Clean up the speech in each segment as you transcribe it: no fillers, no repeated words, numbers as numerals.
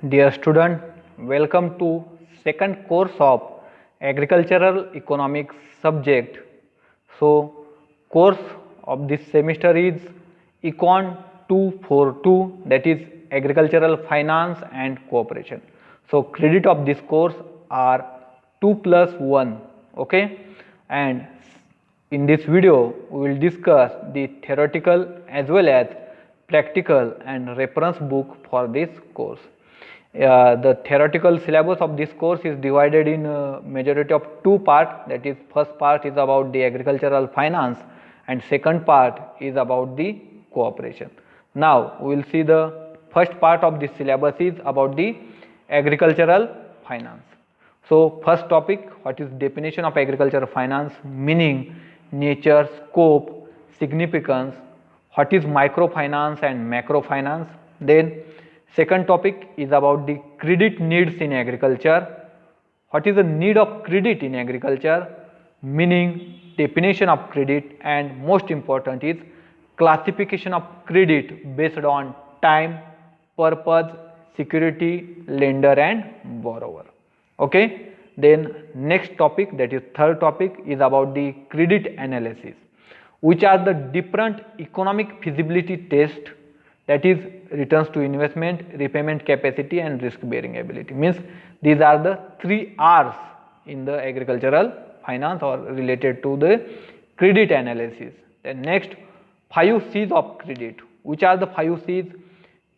Dear student, welcome to second course of Agricultural Economics subject. So, course of this semester is Econ 242, that is Agricultural Finance and Cooperation. So, credit of this course are 2 plus 1, okay, and in this video we will discuss the theoretical as well as practical and reference book for this course. The theoretical syllabus of this course is divided in majority of two parts, that is first part is about the agricultural finance and second part is about the cooperation. Now we will see the first part of this syllabus is about the agricultural finance. So first topic, what is definition of agricultural finance, meaning, nature, scope, significance, what is microfinance and macrofinance. Then second topic is about the credit needs in agriculture. What is the need of credit in agriculture, meaning, definition of credit, and most important is classification of credit based on time, purpose, security, lender and borrower. Okay. Then next topic, that is third topic, is about the credit analysis, which are the different economic feasibility test, that is returns to investment, repayment capacity and risk bearing ability. Means these are the 3 R's in the agricultural finance or related to the credit analysis. Then next, 5 C's of credit. Which are the 5 C's?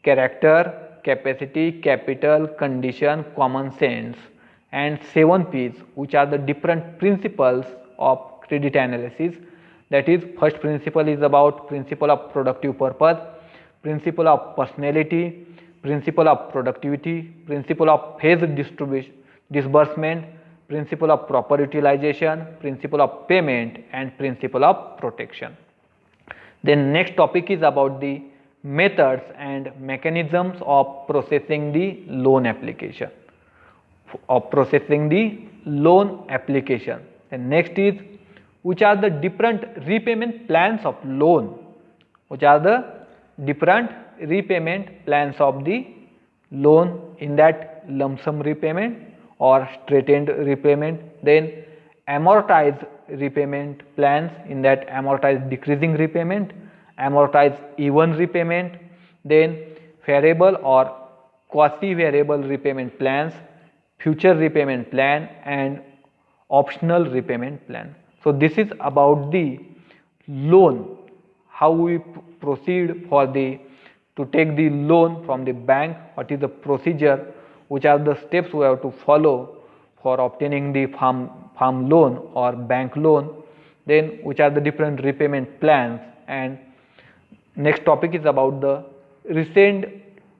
Character, capacity, capital, condition, common sense, and 7 P's, which are the different principles of credit analysis. That is, first principle is about principle of productive purpose, principle of personality, principle of productivity, principle of phase disbursement, principle of proper utilization, principle of payment and principle of protection. Then next topic is about the methods and mechanisms of processing the loan application. Then next is, which are the different repayment plans of loan. Which are the different repayment plans of the loan, in that lump sum repayment or straight-end repayment, then amortized repayment plans, in that amortized decreasing repayment, amortized even repayment, then variable or quasi-variable repayment plans, future repayment plan and optional repayment plan. So this is about the loan, how we proceed for the to take the loan from the bank, what is the procedure, which are the steps we have to follow for obtaining the farm loan or bank loan, then which are the different repayment plans. And next topic is about the recent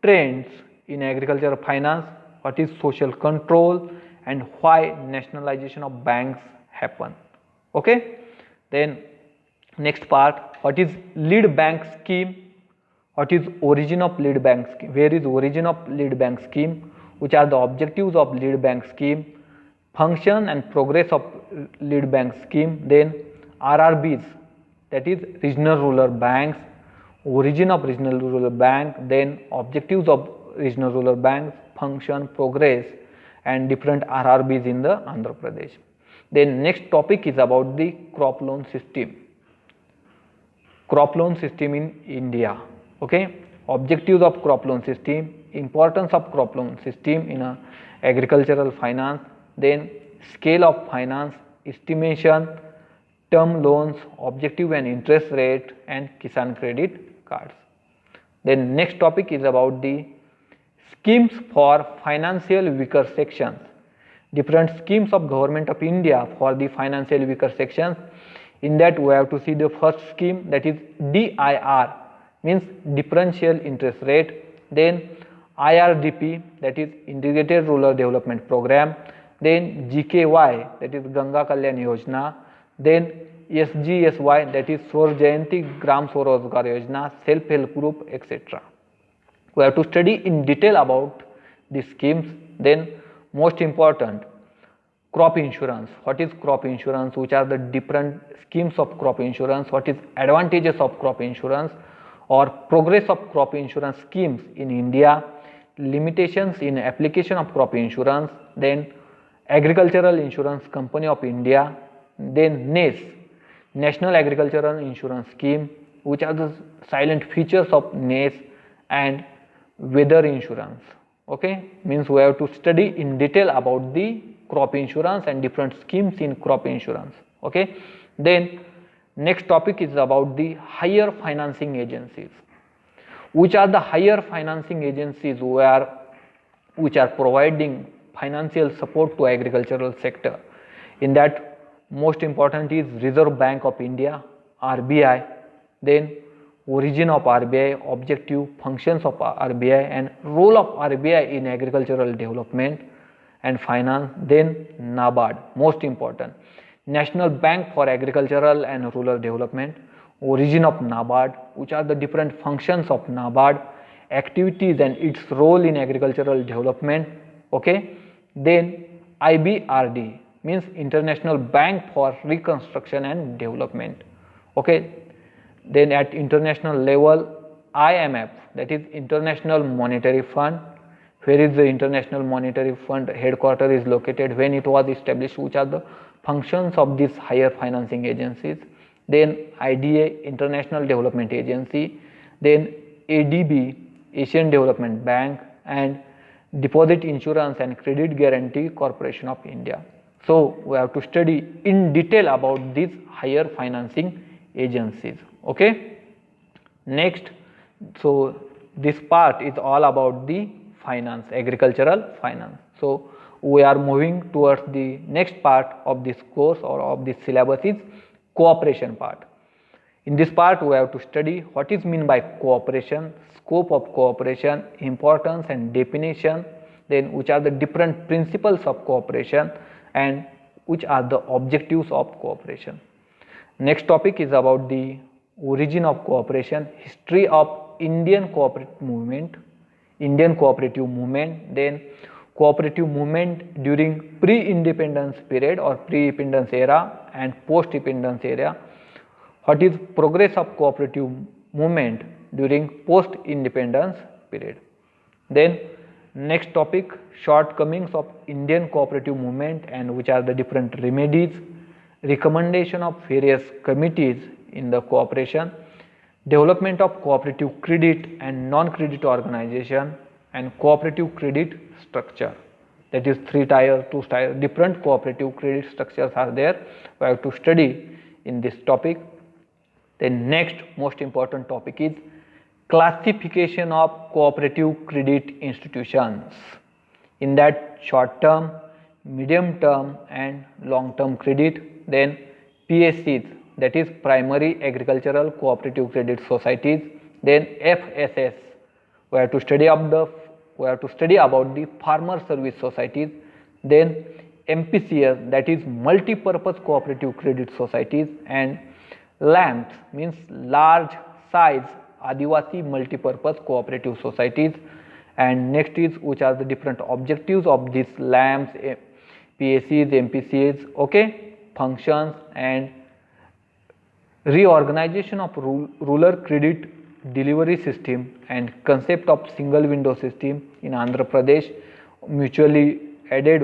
trends in agricultural finance, what is social control and why nationalization of banks happen. Okay. Then next part, what is lead bank scheme, what is origin of lead bank scheme, where is origin of lead bank scheme, which are the objectives of lead bank scheme, function and progress of lead bank scheme, then RRBs, that is regional rural banks, origin of regional rural bank, then objectives of regional rural banks, function, progress and different RRBs in the Andhra Pradesh. Then next topic is about the crop loan system. Crop loan system in India. Okay, objectives of crop loan system, importance of crop loan system in agricultural finance, then scale of finance, estimation, term loans, objective and interest rate and Kisan credit cards. Then next topic is about the schemes for financial weaker sections, different schemes of government of India for the financial weaker sections. In that we have to see the first scheme, that is DIR, means differential interest rate, then IRDP, that is integrated rural development program, then GKY, that is Ganga Kalyan Yojana, then SGSY, that is Swar Jayanti Gram Swarozgar Yojana, self help group, etc. We have to study in detail about these schemes. Then most important, crop insurance. What is crop insurance? Which are the different schemes of crop insurance? What is advantages of crop insurance or progress of crop insurance schemes in India? limitations in application of crop insurance, then Agricultural Insurance Company of India, then NACE, National Agricultural Insurance Scheme, which are the silent features of NACE, and weather insurance. Okay, means we have to study in detail about the crop insurance and different schemes in crop insurance. Okay, then next topic is about the higher financing agencies. Which are the higher financing agencies which are providing financial support to agricultural sector? In that, most important is Reserve Bank of India, RBI, then origin of RBI, objective, functions of RBI, and role of RBI in agricultural development and finance. Then NABARD, most important, National Bank for Agricultural and Rural Development, origin of NABARD, which are the different functions of NABARD, activities and its role in agricultural development. Okay, then IBRD means International Bank for Reconstruction and Development. Okay, then at international level, IMF, that is International Monetary Fund. Where is the International Monetary Fund headquarter is located, when it was established, which are the functions of these higher financing agencies. Then IDA, International Development Agency, then ADB, Asian Development Bank, and Deposit Insurance and Credit Guarantee Corporation of India. So we have to study in detail about these higher financing agencies. Okay, next, so this part is all about the finance, agricultural finance. So we are moving towards the next part of this course or of this syllabus is cooperation part. In this part we have to study what is meant by cooperation, scope of cooperation, importance and definition, then which are the different principles of cooperation and which are the objectives of cooperation. Next topic is about the origin of cooperation, history of Indian cooperative movement, then cooperative movement during pre-independence period or pre-independence era and post-independence era. What is progress of cooperative movement during post-independence period? Then next topic, shortcomings of Indian cooperative movement and which are the different remedies, recommendation of various committees in the cooperation, development of cooperative credit and non-credit organization, and cooperative credit structure. That is 3 tier, 2 tier, different cooperative credit structures are there. We have to study in this topic. Then next most important topic is classification of cooperative credit institutions. In that, short term, medium term and long term credit. Then PSCs, that is primary agricultural cooperative credit societies. Then FSS, we have to study about the farmer service societies. Then MPCS, that is multi-purpose cooperative credit societies, and LAMS means large size Adivasi multi-purpose cooperative societies. And next is which are the different objectives of these LAMS, PSCs, MPCs, okay, functions and reorganization of rural credit delivery system and concept of single window system in Andhra Pradesh, mutually aided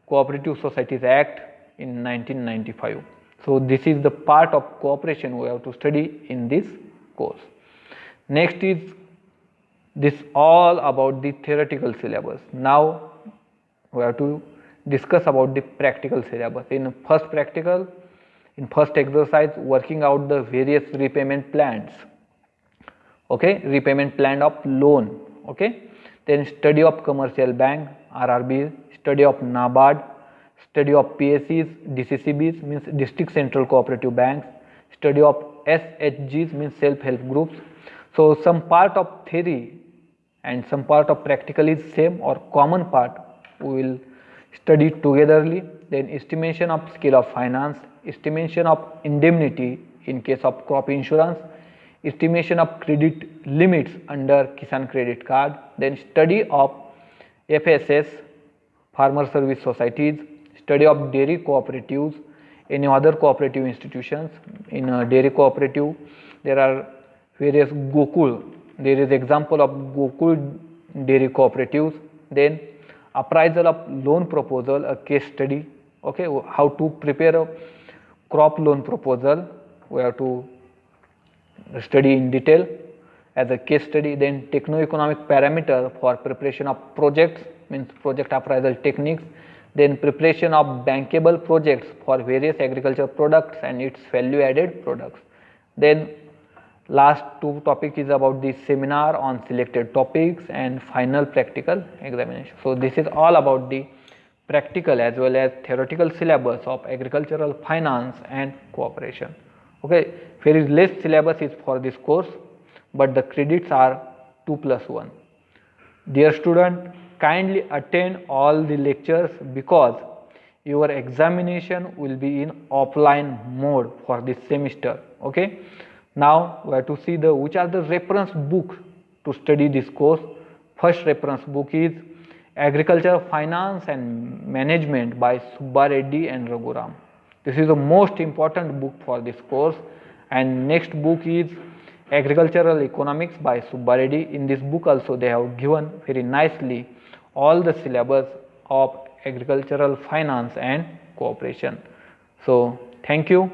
Cooperative Societies Act in 1995. So this is the part of cooperation we have to study in this course. Next is this all about the theoretical syllabus. Now we have to discuss about the practical syllabus. In first exercise, working out the various repayment plans. Okay, repayment plan of loan. Okay, then study of commercial bank, RRB, study of NABARD, study of PSCs, DCCBs means district central cooperative banks, study of SHGs means self-help groups. So some part of theory and some part of practical is same or common part we will study togetherly. Then estimation of scale of finance, estimation of indemnity in case of crop insurance, estimation of credit limits under Kisan credit card, then study of FSS, farmer service societies, study of dairy cooperatives, any other cooperative institutions. In a dairy cooperative there are various Gokul, there is example of Gokul dairy cooperatives. Then appraisal of loan proposal, a case study. Okay, how to prepare a crop loan proposal, we have to study in detail as a case study. Then techno-economic parameter for preparation of projects, means project appraisal techniques. Then preparation of bankable projects for various agriculture products and its value added products. Then last two topic is about the seminar on selected topics and final practical examination. So this is all about the practical as well as theoretical syllabus of agricultural finance and cooperation. Okay, very less syllabus is for this course, but the credits are 2+1. Dear student, kindly attend all the lectures because your examination will be in offline mode for this semester. Okay, now we have to see the which are the reference books to study this course. First reference book is Agriculture Finance and Management by Subba, Reddy and Raghu. This is the most important book for this course. And next book is Agricultural Economics by Subba, Reddy. In this book also they have given very nicely all the syllabus of agricultural finance and cooperation. So thank you.